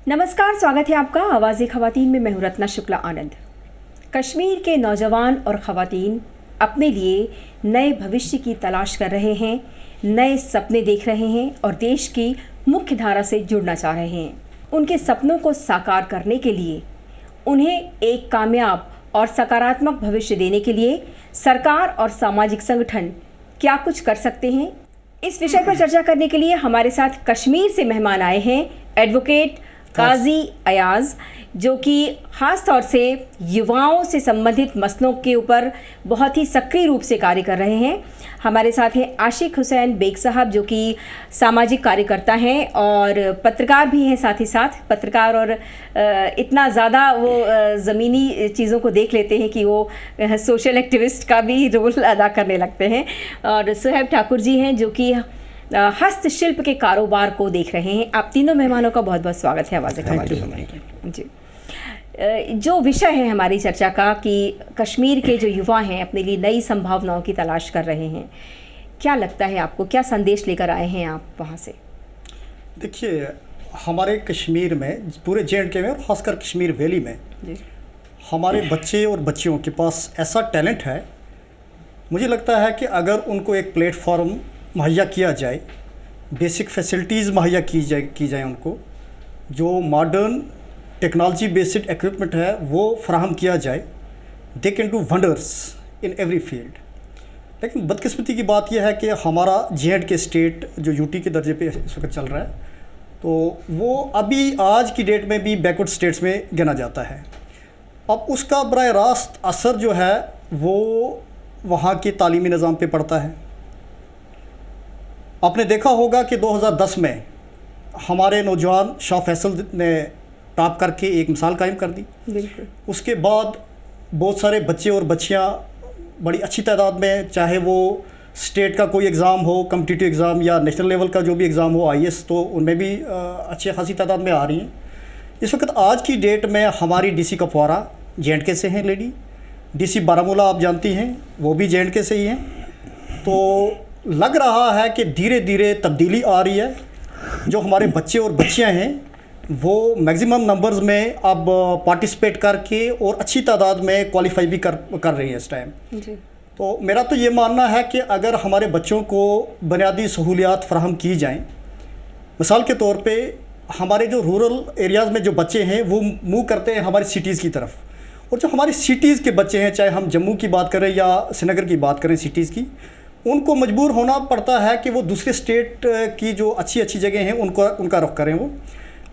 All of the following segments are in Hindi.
नमस्कार, स्वागत है आपका आवाज़ ख़वातीन में। मैं हूं रत्ना शुक्ला आनंद। कश्मीर के नौजवान और ख़वातीन अपने लिए नए भविष्य की तलाश कर रहे हैं, नए सपने देख रहे हैं और देश की मुख्य धारा से जुड़ना चाह रहे हैं। उनके सपनों को साकार करने के लिए उन्हें एक कामयाब और सकारात्मक भविष्य देने के लिए सरकार और सामाजिक संगठन क्या कुछ कर सकते हैं, इस विषय पर चर्चा करने के लिए हमारे साथ कश्मीर से मेहमान आए हैं एडवोकेट काजी अयाज, जो कि ख़ास तौर से युवाओं से संबंधित मसलों के ऊपर बहुत ही सक्रिय रूप से कार्य कर रहे हैं। हमारे साथ हैं आशिक हुसैन बेग साहब, जो कि सामाजिक कार्यकर्ता हैं और पत्रकार भी हैं। साथ ही साथ पत्रकार और इतना ज़्यादा वो ज़मीनी चीज़ों को देख लेते हैं कि वो सोशल एक्टिविस्ट का भी रोल अदा करने लगते हैं। और सुहेब ठाकुर जी हैं, जो कि हस्तशिल्प के कारोबार को देख रहे हैं। आप तीनों मेहमानों का बहुत बहुत स्वागत है आवाज़ ख़वातीन जी। जो विषय है हमारी चर्चा का कि कश्मीर के जो युवा हैं अपने लिए नई संभावनाओं की तलाश कर रहे हैं, क्या लगता है आपको, क्या संदेश लेकर आए हैं आप वहाँ से? देखिए, हमारे कश्मीर में, पूरे J&K में और ख़ासकर कश्मीर वैली में हमारे बच्चे और बच्चियों के पास ऐसा टैलेंट है। मुझे लगता है कि अगर उनको एक प्लेटफॉर्म मुहैया किया जाए, बेसिक फैसिलिटीज़ मुहैया की जाए उनको, जो मॉडर्न टेक्नोलॉजी बेस्ड इक्विपमेंट है वो फराहम किया जाए, they can do wonders in every field. लेकिन बदकिस्मती की बात यह है कि हमारा J&K स्टेट जो यूटी के दर्जे पे इस वक्त चल रहा है, तो वो अभी आज की डेट में भी बैकवर्ड स्टेट्स में गिना जाता है। अब उसका बराह रास्त असर जो है वो वहाँ के तालीमी निज़ाम पे पड़ता है। आपने देखा होगा कि 2010 में हमारे नौजवान शाह फैसल ने टॉप करके एक मिसाल कायम कर दी। बिल्कुल। उसके बाद बहुत सारे बच्चे और बच्चियां बड़ी अच्छी तादाद में, चाहे वो स्टेट का कोई एग्ज़ाम हो, कॉम्पिटिटिव एग्ज़ाम या नेशनल लेवल का जो भी एग्ज़ाम हो, IAS, तो उनमें भी अच्छी खासी तादाद में आ रही हैं। इस वक्त आज की डेट में हमारी DC कपवारा J&K से हैं लेडी, DC बारामूला आप जानती हैं, वो भी J&K से ही हैं। तो लग रहा है कि धीरे धीरे तब्दीली आ रही है। जो हमारे बच्चे और बच्चियां हैं वो मैक्सिमम नंबर्स में अब पार्टिसिपेट करके और अच्छी तादाद में क्वालिफाई भी कर रही हैं इस टाइम जी। तो मेरा तो ये मानना है कि अगर हमारे बच्चों को बुनियादी सहूलियात फराहम की जाएं, मिसाल के तौर पे हमारे जो रूरल एरियाज़ में जो बच्चे हैं वो मूव करते हैं हमारी सिटीज़ की तरफ, और जो हमारी सिटीज़ के बच्चे हैं, चाहे हम जम्मू की बात करें या श्रीनगर की बात करें सिटीज़ की, उनको मजबूर होना पड़ता है कि वो दूसरे स्टेट की जो अच्छी अच्छी जगह हैं उनका रुख करें। वो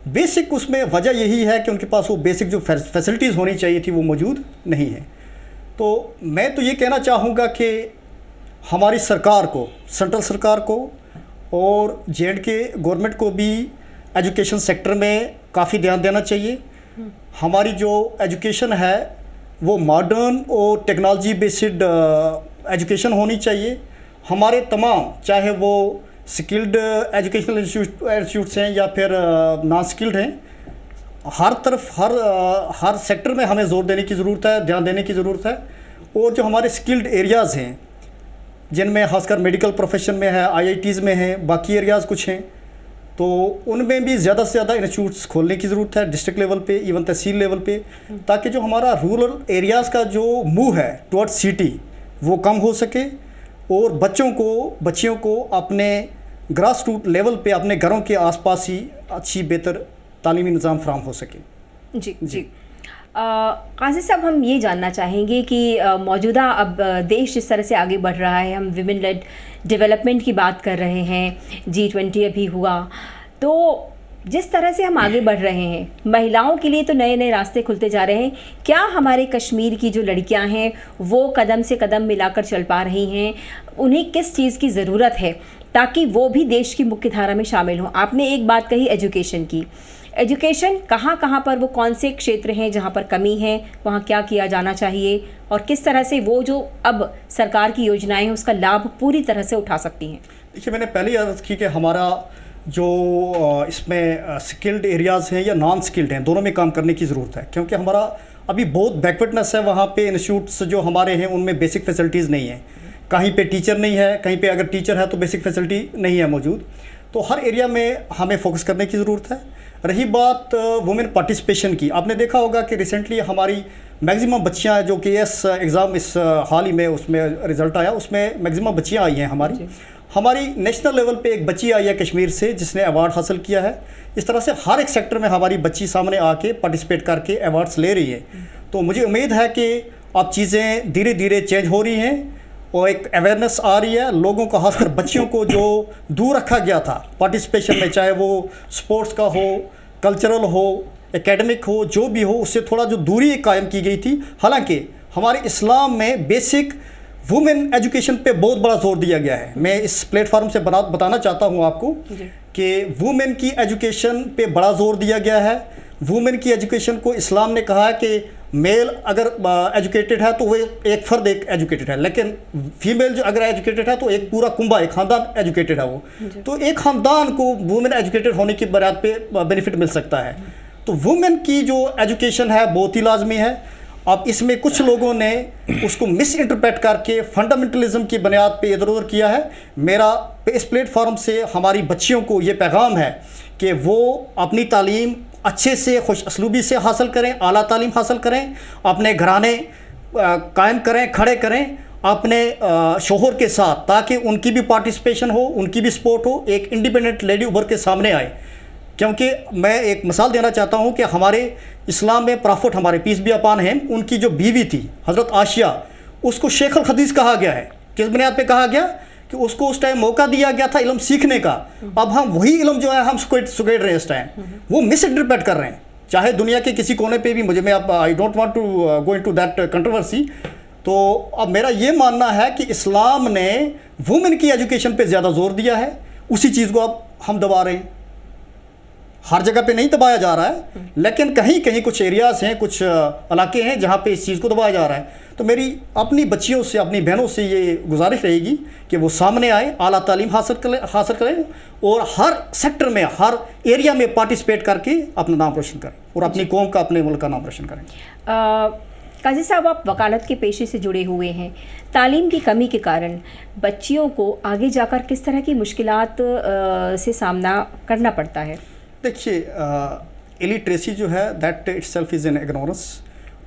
बेसिक उसमें वजह यही है कि उनके पास वो बेसिक जो फैसिलिटीज़ होनी चाहिए थी वो मौजूद नहीं है। तो मैं तो ये कहना चाहूँगा कि हमारी सरकार को, सेंट्रल सरकार को और J&K गवर्नमेंट को भी एजुकेशन सेक्टर में काफ़ी ध्यान देना चाहिए। हमारी जो एजुकेशन है वो मॉडर्न और टेक्नोलॉजी बेस्ड एजुकेशन होनी चाहिए। हमारे तमाम, चाहे वो स्किल्ड एजुकेशनल इंस्टीट्यूट्स हैं या फिर नॉन स्किल्ड हैं, हर तरफ हर सेक्टर में हमें ज़ोर देने की ज़रूरत है, ध्यान देने की ज़रूरत है। और जो हमारे स्किल्ड एरियाज़ हैं जिनमें खासकर मेडिकल प्रोफेशन में है, IITs में हैं, बाकी एरियाज़ कुछ हैं, तो उनमें भी ज़्यादा से ज़्यादा इंस्टीट्यूट्स खोलने की ज़रूरत है, डिस्ट्रिक्ट लेवल पे, इवन तहसील लेवल पे, ताकि जो हमारा रूरल एरियाज़ का जो मूव है टुवर्ड्स सिटी वो कम हो सके और बच्चियों को अपने ग्रास रूट लेवल पे अपने घरों के आसपास ही अच्छी बेहतर तालीमी निज़ाम फराहम हो सके। जी। काजी साहब, हम ये जानना चाहेंगे कि मौजूदा अब देश जिस तरह से आगे बढ़ रहा है, हम विमेन लेड डेवलपमेंट की बात कर रहे हैं, G20 अभी हुआ, तो जिस तरह से हम आगे बढ़ रहे हैं, महिलाओं के लिए तो नए नए रास्ते खुलते जा रहे हैं। क्या हमारे कश्मीर की जो लड़कियां हैं वो कदम से कदम मिलाकर चल पा रही हैं? उन्हें किस चीज़ की ज़रूरत है ताकि वो भी देश की मुख्य धारा में शामिल हों? आपने एक बात कही एजुकेशन की। एजुकेशन कहाँ पर, वो कौन से क्षेत्र हैं जहाँ पर कमी है, वहाँ क्या किया जाना चाहिए और किस तरह से वो जो अब सरकार की योजनाएं हैं उसका लाभ पूरी तरह से उठा सकती हैं? देखिए, मैंने पहले अर्ज़ की कि हमारा जो इसमें स्किल्ड एरियाज़ हैं या नॉन स्किल्ड हैं, दोनों में काम करने की ज़रूरत है, क्योंकि हमारा अभी बहुत बैकवर्डनेस है। वहाँ पे इंस्टीट्यूट्स जो हमारे हैं उनमें बेसिक फैसिलिटीज़ नहीं है, कहीं पे टीचर नहीं है, कहीं पे अगर टीचर है तो बेसिक फैसिलिटी नहीं है मौजूद। तो हर एरिया में हमें फोकस करने की ज़रूरत है। रही बात वुमेन पार्टिसिपेशन की, आपने देखा होगा कि रिसेंटली हमारी मैक्सिमम बच्चियां जो कि एग्ज़ाम इस हाल ही में उसमें रिज़ल्ट आया, उसमें मैक्सिमम बच्चियां आई हैं हमारी नेशनल लेवल पे एक बच्ची आई है कश्मीर से जिसने अवार्ड हासिल किया है। इस तरह से हर एक सेक्टर में हमारी बच्ची सामने आके पार्टिसिपेट करके अवार्ड्स ले रही है। तो मुझे उम्मीद है कि अब चीज़ें धीरे धीरे चेंज हो रही हैं और एक अवेयरनेस आ रही है लोगों को, खासकर बच्चियों को जो दूर रखा गया था पार्टिसिपेशन में, चाहे वो स्पोर्ट्स का हो, कल्चरल हो, एकेडमिक हो, जो भी हो, उससे थोड़ा जो दूरी कायम की गई थी। हालांकि हमारे इस्लाम में बेसिक वुमेन एजुकेशन पे बहुत बड़ा जोर दिया गया है। मैं इस प्लेटफार्म से बताना चाहता हूँ आपको कि वुमेन की एजुकेशन पे बड़ा जोर दिया गया है। वुमेन की एजुकेशन को इस्लाम ने कहा है कि मेल अगर एजुकेटेड है तो वो एक फ़र्द एक एजुकेटेड है, लेकिन फीमेल जो अगर एजुकेटेड है तो एक पूरा कुंबा, एक ख़ानदान एजुकेटेड है वो। तो एक ख़ानदान को वुमेन एजुकेटेड होने की बुनियाद पे बेनिफिट मिल सकता है। तो वुमेन की जो एजुकेशन है बहुत ही लाजमी है। अब इसमें कुछ लोगों ने उसको मिस इंटरप्रेट करके फंडामेंटलिज्म की बुनियाद पे इधर उधर किया है। मेरा इस प्लेटफॉर्म से हमारी बच्चियों को ये पैगाम है कि वो अपनी तालीम अच्छे से खुश असलूबी से हासिल करें, आला तालीम हासिल करें, अपने घराने कायम करें, खड़े करें अपने शोहर के साथ, ताकि उनकी भी पार्टिसिपेशन हो, उनकी भी सपोर्ट हो, एक इंडिपेंडेंट लेडी उभर के सामने आए। क्योंकि मैं एक मिसाल देना चाहता हूं कि हमारे इस्लाम में प्रॉफिट हमारे पीस बी अपॉन हिम, उनकी जो बीवी थी हज़रत आशिया, उसको शेख अल हदीस कहा गया है। किस बुनियाद पे कहा गया? कि उसको उस टाइम मौका दिया गया था इल्म सीखने का। अब हम वही इल्म जो है हम सुगेड़ रहे हैं इस टाइम, वो मिस इंटरप्रेट कर रहे हैं, चाहे दुनिया के किसी कोने पे भी। मुझे मैं अब I don't want to go into that controversy. तो अब मेरा ये मानना है कि इस्लाम ने वुमेन की एजुकेशन पे ज़्यादा जोर दिया है, उसी चीज़ को अब हम दबा रहे हैं। हर जगह पे नहीं दबाया जा रहा है, लेकिन कहीं कहीं कुछ एरियाज़ हैं, कुछ इलाके हैं जहाँ पे इस चीज़ को दबाया जा रहा है। तो मेरी अपनी बच्चियों से, अपनी बहनों से ये गुजारिश रहेगी कि वो सामने आए, आला तालीम हासिल करें और हर सेक्टर में, हर एरिया में पार्टिसिपेट करके अपना नाम रोशन करें और अपनी कौम का, अपने मुल्क का नाम रोशन करें। काजी साहब, आप वकालत के पेशे से जुड़े हुए हैं। तालीम की कमी के कारण बच्चियों को आगे जाकर किस तरह की मुश्किलात से सामना करना पड़ता है? देखिए, इलिटरेसी जो है that itself is an ignorance.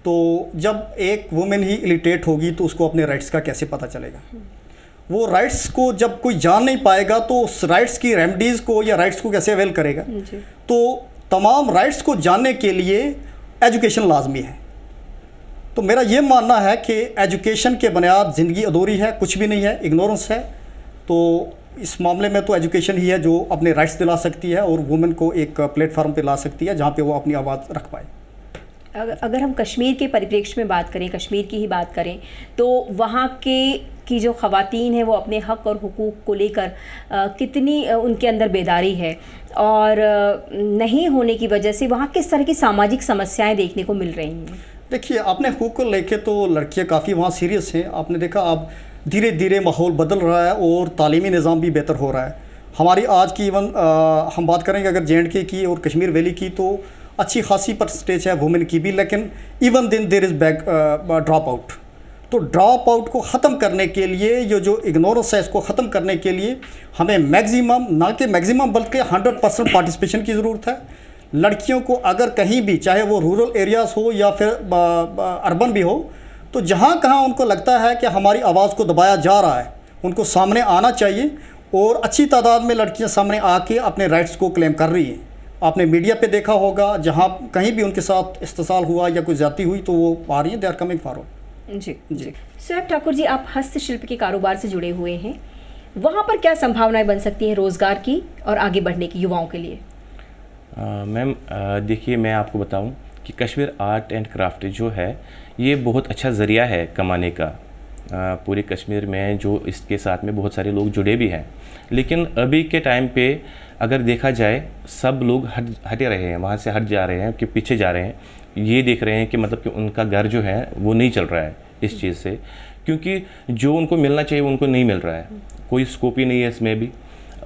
तो जब एक वुमेन ही इलिटरेट होगी तो उसको अपने राइट्स का कैसे पता चलेगा? वो राइट्स को जब कोई जान नहीं पाएगा तो उस राइट्स की रेमेडीज़ को या राइट्स को कैसे अवेल करेगा? तो तमाम राइट्स को जानने के लिए एजुकेशन लाजमी है। तो मेरा ये मानना है कि एजुकेशन के बुनियाद ज़िंदगी अधूरी है, कुछ भी नहीं है, इग्नोरेंस है। तो इस मामले में तो एजुकेशन ही है जो अपने राइट्स दिला सकती है और वुमेन को एक प्लेटफार्म पे ला सकती है जहाँ पे वो अपनी आवाज़ रख पाए। अगर हम कश्मीर के परिप्रेक्ष्य में बात करें, कश्मीर की ही बात करें, तो वहाँ की जो ख़वातीन हैं वो अपने हक़ और हुकूक़ को लेकर कितनी उनके अंदर बेदारी है, और नहीं होने की वजह से वहाँ किस तरह की सामाजिक समस्याएं देखने को मिल रही हैं? देखिए, अपने हुकूक़ को लेके तो लड़कियाँ काफ़ी वहाँ सीरियस हैं। आपने देखा अब धीरे धीरे माहौल बदल रहा है और तालीमी निज़ाम भी बेहतर हो रहा है। हमारी आज की इवन हम बात करेंगे अगर J&K की और कश्मीर वैली की, तो अच्छी खासी परसेंटेज है वुमेन की भी, लेकिन इवन दिन देर इज़ ड्रॉप आउट। तो ड्रॉप आउट को ख़त्म करने के लिए, ये जो इग्नोरेंस है इसको ख़त्म करने के लिए हमें मैक्सिमम, ना कि मैक्सिमम बल्कि 100% पार्टिसिपेशन की ज़रूरत है। लड़कियों को अगर कहीं भी, चाहे वो रूरल एरियाज़ हो या फिर अर्बन भी हो, तो जहाँ कहाँ उनको लगता है कि हमारी आवाज़ को दबाया जा रहा है, उनको सामने आना चाहिए। और अच्छी तादाद में लड़कियाँ सामने आके अपने राइट्स को क्लेम कर रही हैं। आपने मीडिया पे देखा होगा, जहाँ कहीं भी उनके साथ इस्तेसाल हुआ या कोई ज़्यादती हुई तो वो आ रही हैं, दे आर कमिंग फॉरवर्ड। जी। सोएब ठाकुर जी, आप हस्तशिल्प के कारोबार से जुड़े हुए हैं, वहाँ पर क्या संभावनाएं बन सकती हैं रोज़गार की और आगे बढ़ने की युवाओं के लिए? मैम देखिए, मैं आपको बताऊं कि कश्मीर आर्ट एंड क्राफ्ट जो है ये बहुत अच्छा ज़रिया है कमाने का। पूरे कश्मीर में जो इसके साथ में बहुत सारे लोग जुड़े भी हैं, लेकिन अभी के टाइम पे अगर देखा जाए सब लोग हटे रहे हैं, वहाँ से हट जा रहे हैं, कि पीछे जा रहे हैं। ये देख रहे हैं कि मतलब कि उनका घर जो है वो नहीं चल रहा है इस चीज़ से, क्योंकि जो उनको मिलना चाहिए वो उनको नहीं मिल रहा है, कोई स्कोप ही नहीं है इसमें भी।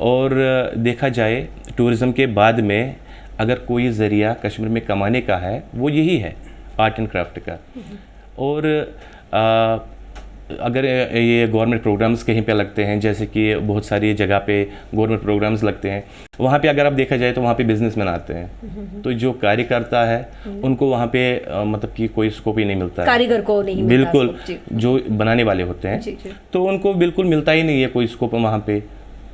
और देखा जाए टूरिज़म के बाद में अगर कोई ज़रिया कश्मीर में कमाने का है वो यही है, आर्ट एंड क्राफ्ट का। और अगर ये गवर्नमेंट प्रोग्राम्स कहीं पे लगते हैं, जैसे कि बहुत सारी जगह पे गवर्नमेंट प्रोग्राम्स लगते हैं, वहाँ पे अगर आप देखा जाए तो वहाँ पे बिजनेसमैन आते हैं, तो जो कार्यकर्ता है उनको वहाँ पे मतलब कि कोई स्कोप ही नहीं मिलता है, कारीगर को नहीं मिलता बिल्कुल, स्कोप, जी। जो बनाने वाले होते हैं जी, जी। तो उनको बिल्कुल मिलता ही नहीं है कोई स्कोप वहाँ पे।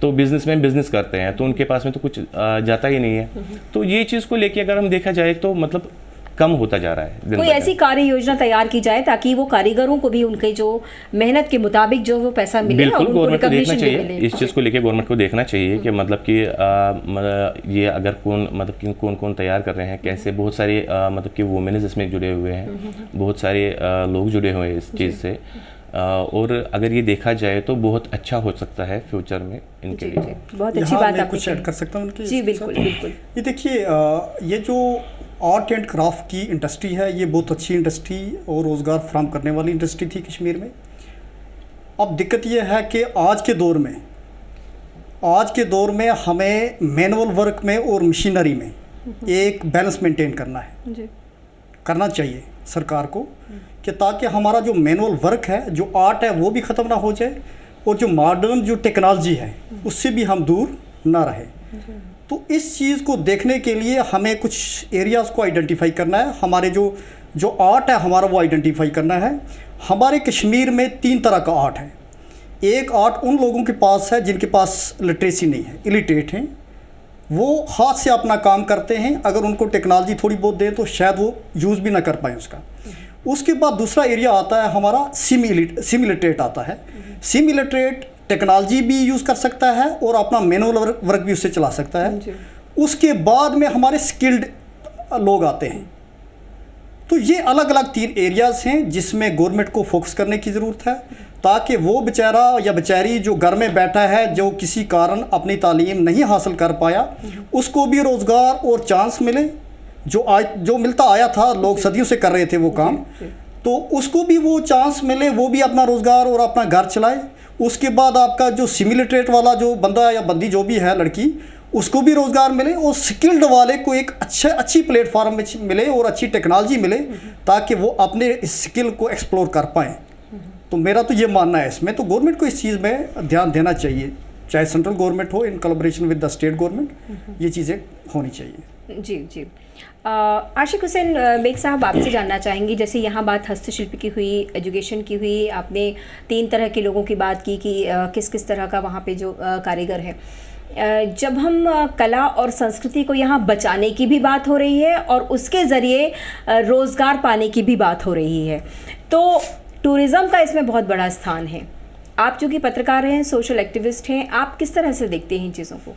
तो बिजनेसमैन बिजनेस करते हैं तो उनके पास में तो कुछ जाता ही नहीं है। तो ये चीज़ को लेके अगर हम देखा जाए तो मतलब कम होता जा रहा है दिन कोई ब दिन। ऐसी कार्य योजना तैयार की जाए ताकि वो कारीगरों को भी उनके जो मेहनत के मुताबिक जो वो पैसा मिले और बिल्कुल उनको गवर्नमेंट को देखना रिकॉग्निशन भी चाहिए, मिले। इस चीज़ को लेके गवर्नमेंट को देखना चाहिए कि मतलब कि ये अगर कौन कौन तैयार कर रहे हैं, कैसे बहुत सारे मतलब कि वुमेन्स इसमें जुड़े हुए हैं, बहुत सारे लोग जुड़े हुए हैं इस चीज़ से, और अगर ये देखा जाए तो बहुत अच्छा हो सकता है फ्यूचर में इनके जी, लिए। जी, बहुत अच्छी यहाँ बात मैं आपने कुछ ऐड कही। कर सकता हूँ उनके जी इसके बिल्कुल साथ? बिल्कुल। ये देखिए, ये जो आर्ट एंड क्राफ्ट की इंडस्ट्री है, ये बहुत अच्छी इंडस्ट्री और रोज़गार फराहम करने वाली इंडस्ट्री थी कश्मीर में। अब दिक्कत ये है कि आज के दौर में हमें मैनुअल वर्क में और मशीनरी में एक बैलेंस मेंटेन करना है, जी करना चाहिए सरकार को, कि ताकि हमारा जो मैनुअल वर्क है, जो आर्ट है, वो भी ख़त्म ना हो जाए और जो मॉडर्न जो टेक्नोलॉजी है उससे भी हम दूर ना रहे। तो इस चीज़ को देखने के लिए हमें कुछ एरियाज़ को आइडेंटिफाई करना है। हमारे जो आर्ट है हमारा, वो आइडेंटिफाई करना है। हमारे कश्मीर में 3 तरह का आर्ट है। एक आर्ट उन लोगों के पास है जिनके पास लिटरेसी नहीं है, इलिटरेट हैं, वो हाथ से अपना काम करते हैं। अगर उनको टेक्नोलॉजी थोड़ी बहुत दें तो शायद वो यूज़ भी ना कर पाएँ उसका। उसके बाद दूसरा एरिया आता है हमारा सेमी लिटरेट आता है। सेमी लिटरेट टेक्नोलॉजी भी यूज़ कर सकता है और अपना मैनुअल वर्क भी उससे चला सकता है। उसके बाद में हमारे स्किल्ड लोग आते हैं। तो ये अलग अलग 3 एरियाज़ हैं जिसमें गवर्नमेंट को फोकस करने की ज़रूरत है, ताकि वो बेचारा या बेचारी जो घर में बैठा है, जो किसी कारण अपनी तालीम नहीं हासिल कर पाया, उसको भी रोज़गार और चांस मिले। जो मिलता आया था, लोग सदियों से कर रहे थे वो काम, तो उसको भी वो चांस मिले, वो भी अपना रोज़गार और अपना घर चलाए। उसके बाद आपका जो सिमिलिट्रेट वाला जो बंदा या बंदी जो भी है, लड़की, उसको भी रोज़गार मिले और स्किल्ड वाले को एक अच्छी प्लेटफार्म में मिले और अच्छी टेक्नोलॉजी मिले, ताकि वो अपने इस स्किल को एक्सप्लोर कर पाएँ। तो मेरा तो ये मानना है इसमें, तो गवर्नमेंट को इस चीज़ में ध्यान देना चाहिए, चाहे सेंट्रल गवर्नमेंट हो in collaboration with the state government, ये चीज़ें होनी चाहिए। जी जी। आशिक हुसैन बेग साहब, आपसे जानना चाहेंगी, जैसे यहाँ बात हस्तशिल्प की हुई, एजुकेशन की हुई, आपने 3 तरह के लोगों की बात की कि किस किस तरह का वहाँ पे जो कारीगर है। जब हम कला और संस्कृति को यहाँ बचाने की भी बात हो रही है और उसके ज़रिए रोज़गार पाने की भी बात हो रही है, तो टूरिज़्म का इसमें बहुत बड़ा स्थान है। आप चूँकि पत्रकार हैं, सोशल एक्टिविस्ट हैं, आप किस तरह से देखते हैं इन चीज़ों को?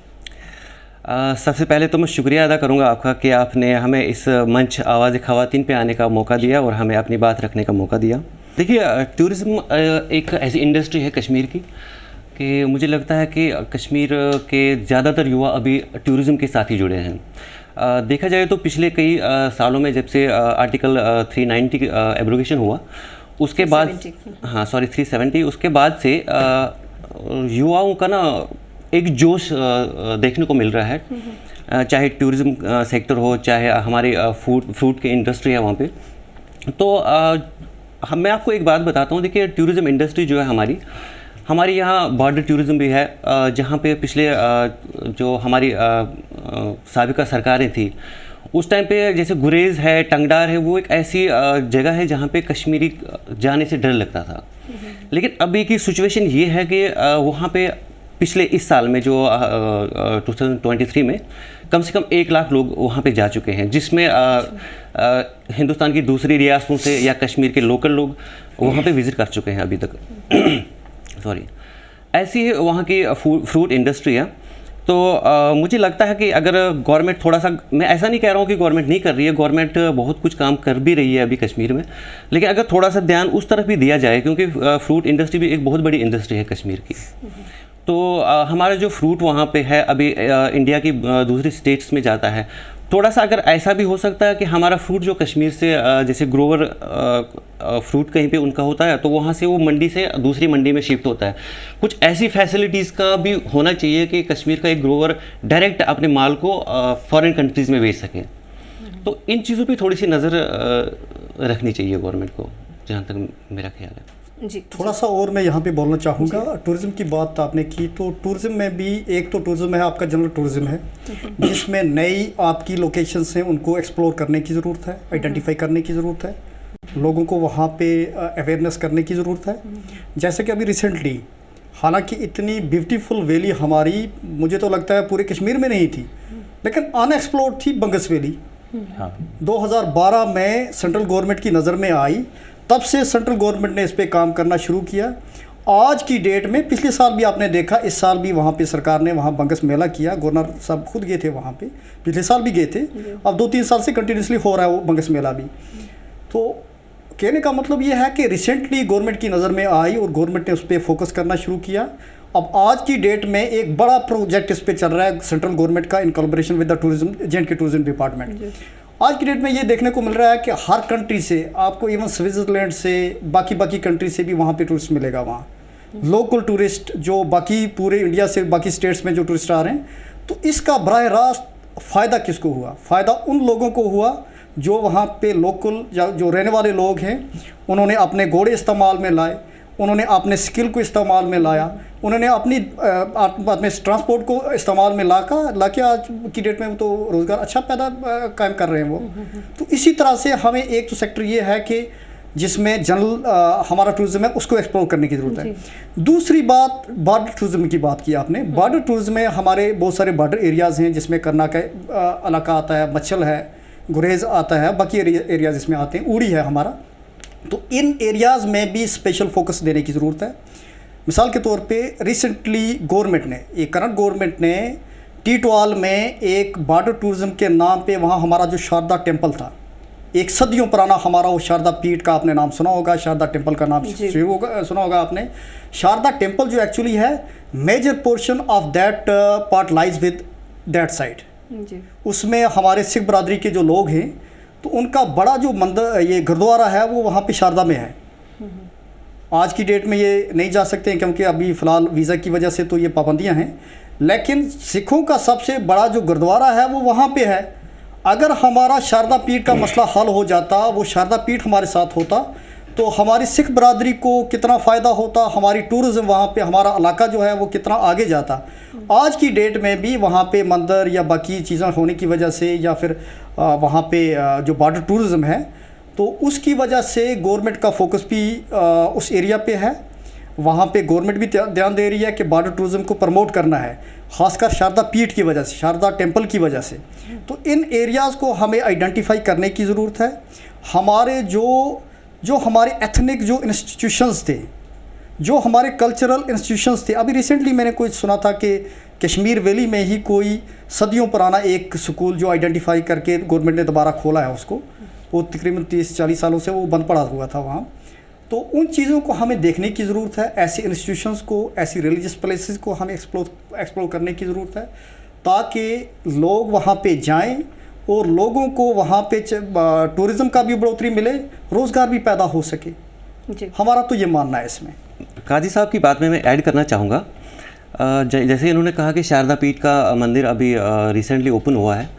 सबसे पहले तो मैं शुक्रिया अदा करूंगा आपका कि आपने हमें इस मंच आवाज़ ख़वातीन पे आने का मौका दिया और हमें अपनी बात रखने का मौका दिया। देखिए, टूरिज़्म एक ऐसी इंडस्ट्री है कश्मीर की कि मुझे लगता है कि कश्मीर के ज़्यादातर युवा अभी टूरिज़्म के साथ ही जुड़े हैं। देखा जाए तो पिछले कई सालों में, जब से आर्टिकल 390 एब्रोगेशन हुआ, उसके बाद 370, उसके बाद से युवाओं का ना एक जोश देखने को मिल रहा है, चाहे टूरिज़्म सेक्टर हो, चाहे हमारे फ्रूट की इंडस्ट्री है वहाँ पे। तो मैं आपको एक बात बताता हूँ। देखिए, टूरिज़्म इंडस्ट्री जो है हमारी यहाँ बॉर्डर टूरिज़्म भी है, जहाँ पे पिछले जो हमारी साबिका सरकारें थी उस टाइम पे, जैसे गुरेज़ है, टंगडार है, वो एक ऐसी जगह है जहाँ पे कश्मीरी जाने से डर लगता था। लेकिन अभी की सिचुएशन ये है कि वहाँ पे पिछले इस साल में जो 2023 में कम से कम 1 लाख लोग वहाँ पे जा चुके हैं, जिसमें हिंदुस्तान की दूसरी रियासतों से या कश्मीर के लोकल लोग वहाँ पे विज़िट कर चुके हैं अभी तक। सॉरी, ऐसी वहाँ की फ्रूट इंडस्ट्री है। तो मुझे लगता है कि अगर गवर्नमेंट थोड़ा सा, मैं ऐसा नहीं कह रहा हूँ कि गवर्नमेंट नहीं कर रही है, गवर्नमेंट बहुत कुछ काम कर भी रही है अभी कश्मीर में, लेकिन अगर थोड़ा सा ध्यान उस तरफ भी दिया जाए, क्योंकि फ्रूट इंडस्ट्री भी एक बहुत बड़ी इंडस्ट्री है कश्मीर की। तो हमारा जो फ्रूट वहाँ पे है अभी इंडिया की दूसरी स्टेट्स में जाता है। थोड़ा सा अगर ऐसा भी हो सकता है कि हमारा फ्रूट जो कश्मीर से, जैसे ग्रोवर फ्रूट कहीं पे उनका होता है, तो वहाँ से वो मंडी से दूसरी मंडी में शिफ्ट होता है। कुछ ऐसी फैसिलिटीज़ का भी होना चाहिए कि कश्मीर का एक ग्रोवर डायरेक्ट अपने माल को फॉरेन कंट्रीज़ में बेच सके। तो इन चीज़ों पे थोड़ी सी नज़र रखनी चाहिए गवर्नमेंट को, जहाँ तक मेरा ख्याल है। जी थोड़ा सा और मैं यहाँ पे बोलना चाहूँगा। टूरिज़्म की बात आपने की, तो टूरिज़्म में भी एक तो टूरिज़्म है आपका जनरल टूरिज़्म है, जिसमें नई आपकी लोकेशंस हैं उनको एक्सप्लोर करने की ज़रूरत है, आइडेंटिफाई करने की ज़रूरत है, लोगों को वहाँ पे अवेयरनेस करने की ज़रूरत है। जैसे कि अभी रिसेंटली, हालांकि इतनी ब्यूटीफुल वैली हमारी, मुझे तो लगता है पूरे कश्मीर में नहीं थी, लेकिन अनएक्सप्लोर्ड थी बंगस वैली। हाँ 2012 में सेंट्रल गवर्नमेंट की नज़र में आई, तब से सेंट्रल गवर्नमेंट ने इस पे काम करना शुरू किया। आज की डेट में, पिछले साल भी आपने देखा, इस साल भी वहाँ पे सरकार ने वहाँ बंगस मेला किया, गवर्नर साहब खुद गए थे वहाँ पे, पिछले साल भी गए थे, अब 2-3 साल से कंटिन्यूसली हो रहा है वो बंगस मेला भी। तो कहने का मतलब ये है कि रिसेंटली गवर्नमेंट की नज़र में आई और गवर्नमेंट ने उस पर फोकस करना शुरू किया। अब आज की डेट में एक बड़ा प्रोजेक्ट इस पे चल रहा है सेंट्रल गवर्नमेंट का, in collaboration with the tourism, J&K tourism department. आज की डेट में ये देखने को मिल रहा है कि हर कंट्री से आपको, इवन स्विट्ज़रलैंड से, बाकी कंट्री से भी वहाँ पे टूरिस्ट मिलेगा। वहाँ लोकल टूरिस्ट जो बाकी पूरे इंडिया से, बाकी स्टेट्स में जो टूरिस्ट आ रहे हैं, तो इसका बराह रास्त फ़ायदा किसको हुआ? फ़ायदा उन लोगों को हुआ जो वहाँ पे लोकल जो रहने वाले लोग हैं, उन्होंने अपने घोड़े इस्तेमाल में लाए, उन्होंने अपने स्किल को इस्तेमाल में लाया, उन्होंने अपने ट्रांसपोर्ट को इस्तेमाल में लाके आज की डेट में तो रोज़गार अच्छा पैदा कायम कर रहे हैं वो। तो इसी तरह से हमें एक तो सेक्टर ये है कि जिसमें जनरल हमारा टूरिज़्म है उसको एक्सप्लोर करने की ज़रूरत है। दूसरी बात, बॉर्डर टूरिज़्म की बात की आपने। बॉर्डर टूरिज़्म में हमारे बहुत सारे बॉर्डर एरियाज़ हैं, जिसमें करना का इलाका आता है, मच्छल है, गुरेज आता है, बाकी एरियाज़ इसमें आते हैं, उड़ी है हमारा। तो इन एरियाज़ में भी स्पेशल फोकस देने की ज़रूरत है। मिसाल के तौर पे रिसेंटली गवर्नमेंट ने, एक करंट गवर्नमेंट ने टीटवाल में एक बॉर्डर टूरिज़्म के नाम पे वहाँ हमारा जो शारदा टेम्पल था, एक सदियों पुराना हमारा वो शारदा पीठ का आपने नाम सुना होगा, शारदा टेम्पल का नाम सुना होगा आपने। शारदा टेम्पल जो एक्चुअली है, major portion of that part lies with that side. उसमें हमारे सिख बरादरी के जो लोग हैं, तो उनका बड़ा जो मंदिर, ये गुरुद्वारा है, वो वहाँ पे शारदा में है। आज की डेट में ये नहीं जा सकते हैं क्योंकि अभी फ़िलहाल वीज़ा की वजह से तो ये पाबंदियाँ हैं, लेकिन सिखों का सबसे बड़ा जो गुरुद्वारा है वो वहाँ पे है। अगर हमारा शारदा पीठ का मसला हल हो जाता, वो शारदा पीठ हमारे साथ होता, तो हमारी सिख बरादरी को कितना फ़ायदा होता, हमारी टूरिज़्म वहाँ पे, हमारा इलाका जो है वो कितना आगे जाता। आज की डेट में भी वहाँ पे मंदिर या बाकी चीज़ें होने की वजह से, या फिर वहाँ पे जो बॉर्डर टूरिज़्म है, तो उसकी वजह से गवर्नमेंट का फोकस भी उस एरिया पे है। वहाँ पे गवर्नमेंट भी ध्यान दे रही है कि बॉर्डर टूरिज़्म को प्रमोट करना है, ख़ासकर शारदा पीठ की वजह से, शारदा टेम्पल की वजह से। तो इन एरियाज़ को हमें आइडेंटिफाई करने की ज़रूरत है। हमारे जो हमारे एथनिक जो इंस्टीट्यूशंस थे, जो हमारे कल्चरल इंस्टीट्यूशंस थे, अभी रिसेंटली मैंने कुछ सुना था कि कश्मीर वैली में ही कोई सदियों पुराना एक स्कूल जो आइडेंटिफाई करके गवर्नमेंट ने दोबारा खोला है उसको, वो तकरीबन 30-40 सालों से वो बंद पड़ा हुआ था वहाँ। तो उन चीज़ों को हमें देखने की ज़रूरत है, ऐसे इंस्टीट्यूशंस को, ऐसी रिलीजियस प्लेसेस को हमें एक्सप्लोर करने की ज़रूरत है, ताकि लोग वहाँ पे जाएं और लोगों को वहाँ पे टूरिज़्म का भी बढ़ोतरी मिले, रोज़गार भी पैदा हो सके जी। हमारा तो ये मानना है इसमें। काजी साहब की बात में मैं ऐड करना चाहूँगा। जैसे इन्होंने कहा कि शारदा पीठ का मंदिर अभी रिसेंटली ओपन हुआ है,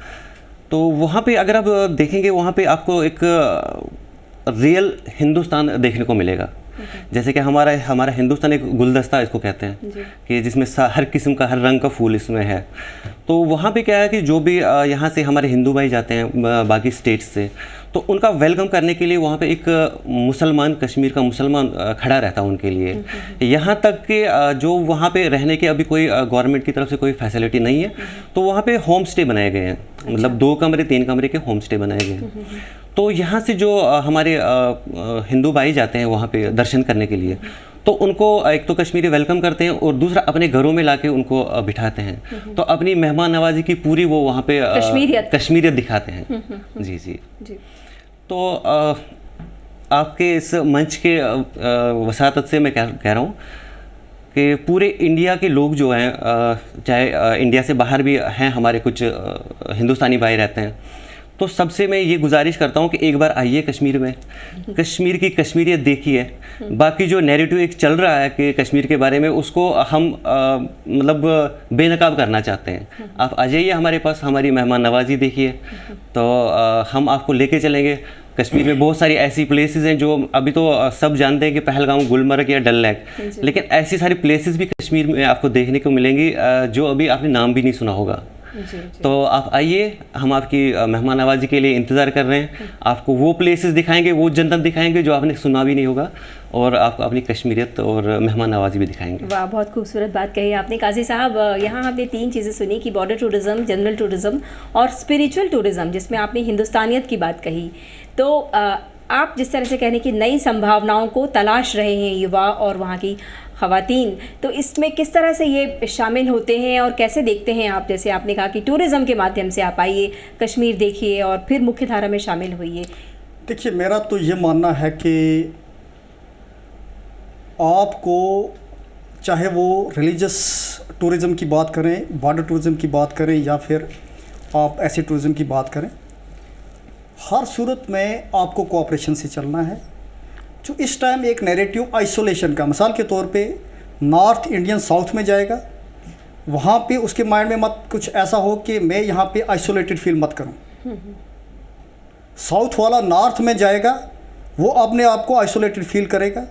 तो वहाँ पे अगर आप देखेंगे, वहाँ पे आपको एक रियल हिंदुस्तान देखने को मिलेगा। जैसे कि हमारा हिंदुस्तान एक गुलदस्ता इसको कहते हैं कि जिसमें हर किस्म का, हर रंग का फूल इसमें है। तो वहाँ पे क्या है कि जो भी यहाँ से हमारे हिंदू भाई जाते हैं बाकी स्टेट्स से, तो उनका वेलकम करने के लिए वहाँ पे एक मुसलमान, कश्मीर का मुसलमान खड़ा रहता है उनके लिए। यहाँ तक कि जो वहाँ पे रहने के अभी कोई गवर्नमेंट की तरफ से कोई फैसिलिटी नहीं है, तो वहाँ पे होम स्टे बनाए गए हैं, मतलब 2 कमरे 3 कमरे के होम स्टे बनाए गए हैं। तो यहाँ से जो हमारे हिंदू भाई जाते हैं वहाँ पे दर्शन करने के लिए, तो उनको एक तो कश्मीरी वेलकम करते हैं और दूसरा अपने घरों में लाके उनको बिठाते हैं। तो अपनी मेहमान नवाजी की पूरी वो वहाँ पे कश्मीरियत दिखाते हैं। जी जी जी। तो आपके इस मंच के वसातत से मैं कह रहा हूँ कि पूरे इंडिया के लोग जो हैं, चाहे इंडिया से बाहर भी हैं, हमारे कुछ हिंदुस्तानी भाई रहते हैं, तो सबसे मैं ये गुजारिश करता हूँ कि एक बार आइए कश्मीर में, कश्मीर की कश्मीरियत देखिए। बाकी जो नैरेटिव एक चल रहा है कि कश्मीर के बारे में, उसको हम मतलब बेनकाब करना चाहते हैं। आप आ जाइए हमारे पास, हमारी मेहमान नवाजी देखिए, तो हम आपको लेके चलेंगे। कश्मीर में बहुत सारी ऐसी प्लेसेस हैं जो अभी तो सब जानते हैं कि पहलगाम, गुलमर्ग या डल लेक, लेकिन ऐसी सारी प्लेसेस भी कश्मीर में आपको देखने को मिलेंगी जो अभी आपने नाम भी नहीं सुना होगा। तो आप आइए, हम आपकी मेहमान नवाजी के लिए इंतज़ार कर रहे हैं। आपको वो प्लेसेस दिखाएंगे, वो जन्नत दिखाएंगे जो आपने सुना भी नहीं होगा, और आपको अपनी कश्मीरियत और मेहमान नवाजी भी दिखाएंगे। वाह, बहुत खूबसूरत बात कही आपने काजी साहब। यहाँ हमने 3 चीज़ें सुनी कि बॉर्डर टूरिज़्म, जनरल टूरिज़्म और स्पिरिचुअल टूरिज़्म, जिसमें आपने हिंदुस्तानियत की बात कही। तो आप जिस तरह से कहने की नई संभावनाओं को तलाश रहे हैं युवा और वहाँ की ख़वातीन, तो इसमें किस तरह से ये शामिल होते हैं और कैसे देखते हैं आप? जैसे आपने कहा कि टूरिज़्म के माध्यम से आप आइए, कश्मीर देखिए और फिर मुख्य धारा में शामिल होइए। देखिए, मेरा तो ये मानना है कि आपको चाहे वो रिलीजियस टूरिज़्म की बात करें, बॉर्डर टूरिज़्म की बात करें, या फिर आप ऐसे टूरिज़्म की बात करें, हर सूरत में आपको कोऑपरेशन से चलना है। जो इस टाइम एक नैरेटिव आइसोलेशन का, मिसाल के तौर पे नॉर्थ इंडियन साउथ में जाएगा, वहाँ पे उसके माइंड में मत कुछ ऐसा हो कि मैं यहाँ पे आइसोलेटेड फील मत करूँ। साउथ वाला नॉर्थ में जाएगा, वो अपने आप को आइसोलेटेड फील करेगा।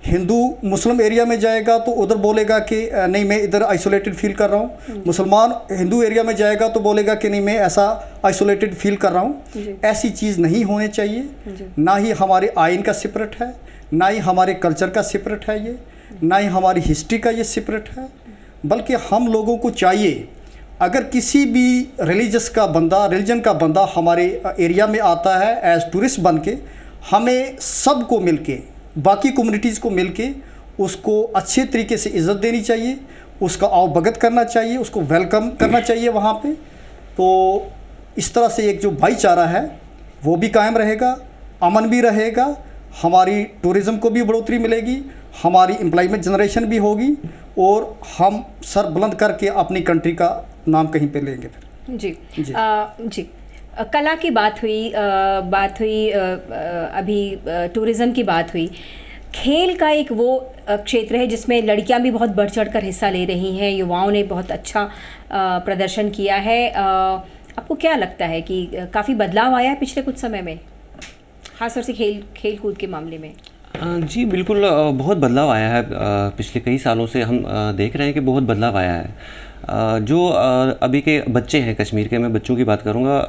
हिंदू मुस्लिम एरिया में जाएगा तो उधर बोलेगा कि नहीं, मैं इधर आइसोलेटेड फील कर रहा हूँ। मुसलमान हिंदू एरिया में जाएगा तो बोलेगा कि नहीं, मैं ऐसा आइसोलेटेड फील कर रहा हूँ। ऐसी चीज़ नहीं होनी चाहिए। ना ही हमारे आइन का सेपरेट है, ना ही हमारे कल्चर का सेपरेट है ये, ना ही हमारी हिस्ट्री का ये सेपरेट है। बल्कि हम लोगों को चाहिए, अगर किसी भी रिलीजन का बंदा हमारे एरिया में आता है एज टूरिस्ट बन के, हमें सबको मिलके, बाकी कम्युनिटीज़ को मिलके उसको अच्छे तरीके से इज़्ज़त देनी चाहिए, उसका आवभगत करना चाहिए, उसको वेलकम करना चाहिए वहाँ पे। तो इस तरह से एक जो भाईचारा है वो भी कायम रहेगा, अमन भी रहेगा, हमारी टूरिज़्म को भी बढ़ोतरी मिलेगी, हमारी एम्प्लॉयमेंट जनरेशन भी होगी, और हम सर बुलंद करके अपनी कंट्री का नाम कहीं पे लेंगे फिर। जी जी। कला की बात हुई, अभी टूरिज़्म की बात हुई। खेल का एक वो क्षेत्र है जिसमें लड़कियां भी बहुत बढ़ चढ़ कर हिस्सा ले रही हैं, युवाओं ने बहुत अच्छा प्रदर्शन किया है। आपको क्या लगता है कि काफ़ी बदलाव आया है पिछले कुछ समय में, ख़ासतौर से खेल कूद के मामले में? जी बिल्कुल, बहुत बदलाव आया है। पिछले कई सालों से हम देख रहे हैं कि बहुत बदलाव आया है। जो अभी के बच्चे हैं कश्मीर के, मैं बच्चों की बात करूंगा,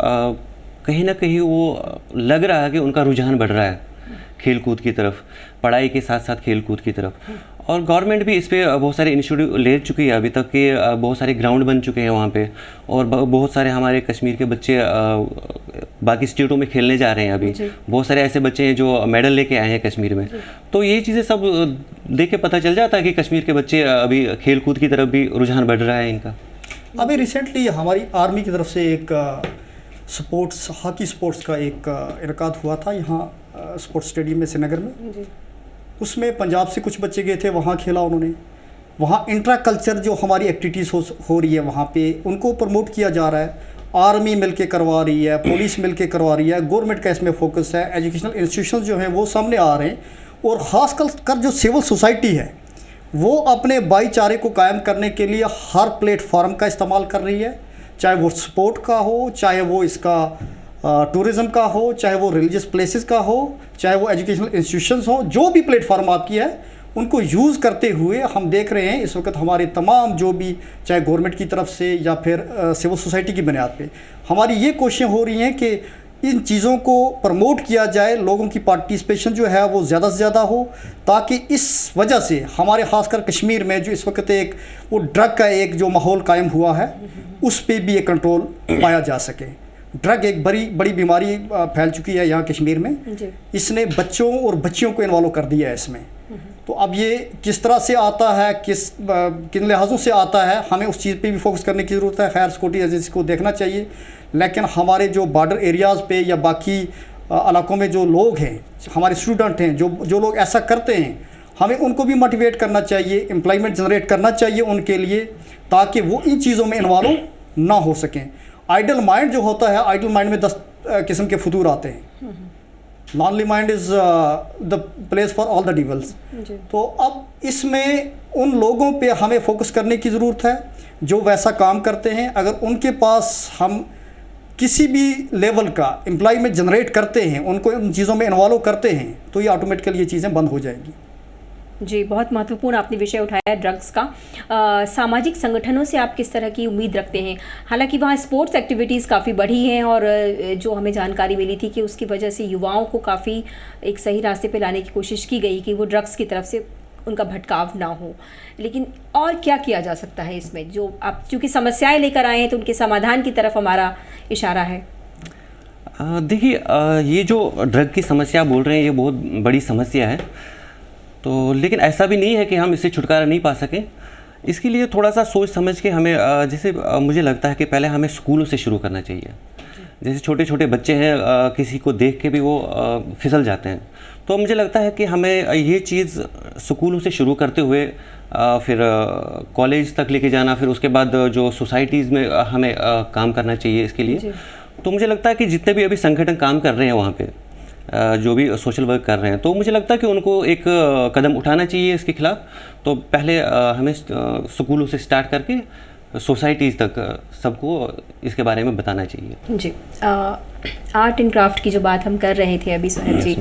कहीं ना कहीं वो लग रहा है कि उनका रुझान बढ़ रहा है खेल कूद की तरफ, पढ़ाई के साथ साथ खेल कूद की तरफ। और गवर्नमेंट भी इस पर बहुत सारे इनिशिएटिव ले चुकी है। अभी तक के बहुत सारे ग्राउंड बन चुके हैं वहाँ पे, और बहुत सारे हमारे कश्मीर के बच्चे बाकी स्टेटों में खेलने जा रहे हैं। अभी बहुत सारे ऐसे बच्चे हैं जो मेडल लेके आए हैं कश्मीर में। तो ये चीज़ें सब देख के पता चल जाता है कि कश्मीर के बच्चे अभी खेल कूद की तरफ भी रुझान बढ़ रहा है इनका। अभी रिसेंटली हमारी आर्मी की तरफ से एक हॉकी स्पोर्ट्स का एक इनकाद हुआ था यहाँ स्पोर्ट्स स्टेडियम में श्रीनगर में। उसमें पंजाब से कुछ बच्चे गए थे, वहाँ खेला उन्होंने। वहाँ इंट्रा कल्चर जो हमारी एक्टिविटीज़ हो रही है वहाँ पे उनको प्रमोट किया जा रहा है। आर्मी मिलके करवा रही है, पुलिस मिलके करवा रही है, गवर्नमेंट का इसमें फोकस है, एजुकेशनल इंस्टीट्यूशन जो हैं वो सामने आ रहे हैं, और ख़ास कर जो सिविल सोसाइटी है वो अपने भाईचारे को कायम करने के लिए हर प्लेटफॉर्म का इस्तेमाल कर रही है, चाहे वो स्पोर्ट का हो, चाहे वो इसका टूरिज़्म का हो, चाहे वो रिलीजियस प्लेसेस का हो, चाहे वो एजुकेशनल इंस्टीट्यूशंस हो। जो भी प्लेटफॉर्म आपकी है उनको यूज़ करते हुए हम देख रहे हैं इस वक्त हमारे तमाम जो भी, चाहे गवर्नमेंट की तरफ से या फिर सिविल सोसाइटी की बुनियाद पे हमारी ये कोशिशें हो रही हैं कि इन चीज़ों को प्रमोट किया जाए, लोगों की पार्टिसिपेशन जो है वो ज़्यादा से ज़्यादा हो, ताकि इस वजह से हमारे ख़ासकर कश्मीर में जो इस वक्त एक वो ड्रग का एक जो माहौल कायम हुआ है उस पर भी एक कंट्रोल पाया जा सके। ड्रग एक बड़ी बीमारी फैल चुकी है यहाँ कश्मीर में, इसने बच्चों और बच्चियों को इन्वॉल्व कर दिया है इसमें। तो अब ये किस तरह से आता है, किन लिहाजों से आता है, हमें उस चीज़ पे भी फोकस करने की ज़रूरत है। खैर सिक्योरिटी एजेंसी को देखना चाहिए, लेकिन हमारे जो बॉर्डर एरियाज़ पे या बाकी इलाकों में जो लोग हैं, हमारे स्टूडेंट हैं, जो लोग ऐसा करते हैं, हमें उनको भी मोटिवेट करना चाहिए, एम्प्लॉयमेंट जनरेट करना चाहिए उनके लिए, ताकि वो इन चीज़ों में इन्वॉल्व ना हो सकें। आइडल माइंड जो होता है, आइडल माइंड में 10 किस्म के फतूर आते हैं। नॉनली mind is the place for all the devils. तो अब इसमें उन लोगों पे हमें फोकस करने की ज़रूरत है जो वैसा काम करते हैं। अगर उनके पास हम किसी भी लेवल का एम्प्लॉयमेंट जनरेट करते हैं, उनको उन चीज़ों में इन्वॉल्व करते हैं, तो ये ऑटोमेटिकली ये चीज़ें बंद हो जाएंगी। जी, बहुत महत्वपूर्ण आपने विषय उठाया ड्रग्स का। सामाजिक संगठनों से आप किस तरह की उम्मीद रखते हैं? हालांकि वहाँ स्पोर्ट्स एक्टिविटीज़ काफ़ी बढ़ी हैं और जो हमें जानकारी मिली थी कि उसकी वजह से युवाओं को काफ़ी एक सही रास्ते पे लाने की कोशिश की गई कि वो ड्रग्स की तरफ से उनका भटकाव ना हो, लेकिन और क्या किया जा सकता है इसमें? जो आप चूँकि समस्याएँ लेकर आए हैं तो उनके समाधान की तरफ हमारा इशारा है। देखिए, ये जो ड्रग की समस्या बोल रहे हैं, ये बहुत बड़ी समस्या है। तो लेकिन ऐसा भी नहीं है कि हम इससे छुटकारा नहीं पा सकें। इसके लिए थोड़ा सा सोच समझ के हमें जैसे मुझे लगता है कि पहले हमें स्कूलों से शुरू करना चाहिए। जैसे छोटे छोटे बच्चे हैं, किसी को देख के भी वो फिसल जाते हैं। तो मुझे लगता है कि हमें ये चीज़ स्कूलों से शुरू करते हुए फिर कॉलेज तक लेके जाना, फिर उसके बाद जो सोसाइटीज़ में हमें काम करना चाहिए इसके लिए। तो मुझे लगता है कि जितने भी अभी संगठन काम कर रहे हैं वहाँ पे, जो भी सोशल वर्क कर रहे हैं, तो मुझे लगता है कि उनको एक कदम उठाना चाहिए इसके खिलाफ। तो पहले हमें स्कूलों से स्टार्ट करके सोसाइटीज़ तक सबको इसके बारे में बताना चाहिए। जी, आर्ट एंड क्राफ्ट की जो बात हम कर रहे थे अभी सोहेब जी,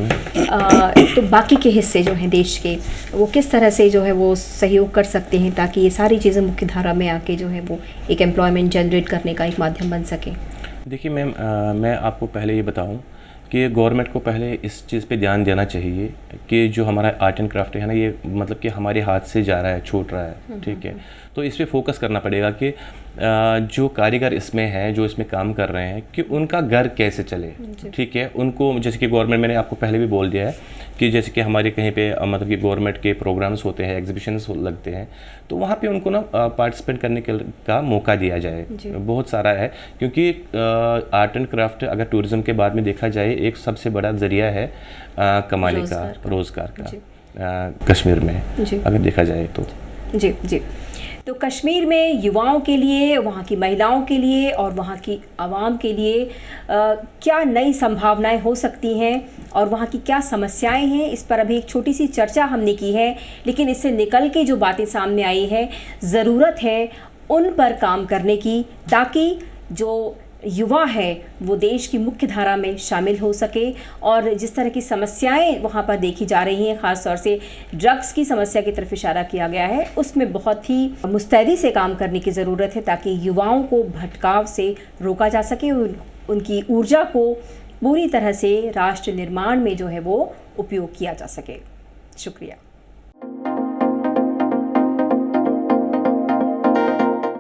तो बाकी के हिस्से जो हैं देश के, वो किस तरह से जो है वो सहयोग कर सकते हैं ताकि ये सारी चीज़ें मुख्य धारा में आके जो है वो एक एम्प्लॉयमेंट जनरेट करने का एक माध्यम बन सके? देखिए मैम, मैं आपको पहले ये बताऊं कि गवर्नमेंट को पहले इस चीज़ पे ध्यान देना चाहिए कि जो हमारा आर्ट एंड क्राफ्ट है ना, ये मतलब कि हमारे हाथ से जा रहा है, छूट रहा है, ठीक है। तो इस पे फोकस करना पड़ेगा कि जो कारीगर इसमें हैं, जो इसमें काम कर रहे हैं, कि उनका घर कैसे चले, ठीक है। उनको जैसे कि गवर्नमेंट, मैंने आपको पहले भी बोल दिया है कि जैसे कि हमारे कहीं पे मतलब कि गवर्नमेंट के प्रोग्राम्स होते हैं, एग्जीबिशंस लगते हैं, तो वहाँ पे उनको ना पार्टिसिपेट करने का मौका दिया जाए। बहुत सारा है, क्योंकि आर्ट एंड क्राफ्ट अगर टूरिज़्म के बाद में देखा जाए एक सबसे बड़ा ज़रिया है कमाने का, रोज़गार का कश्मीर में अगर देखा जाए तो। जी जी, तो कश्मीर में युवाओं के लिए, वहाँ की महिलाओं के लिए और वहाँ की आवाम के लिए क्या नई संभावनाएं हो सकती हैं और वहाँ की क्या समस्याएं हैं, इस पर अभी एक छोटी सी चर्चा हमने की है। लेकिन इससे निकल के जो बातें सामने आई है, ज़रूरत है उन पर काम करने की ताकि जो युवा है वो देश की मुख्य धारा में शामिल हो सके। और जिस तरह की समस्याएं वहाँ पर देखी जा रही हैं, ख़ास तौर से ड्रग्स की समस्या की तरफ इशारा किया गया है, उसमें बहुत ही मुस्तैदी से काम करने की ज़रूरत है ताकि युवाओं को भटकाव से रोका जा सके, उनकी ऊर्जा को पूरी तरह से राष्ट्र निर्माण में जो है वो उपयोग किया जा सके। शुक्रिया।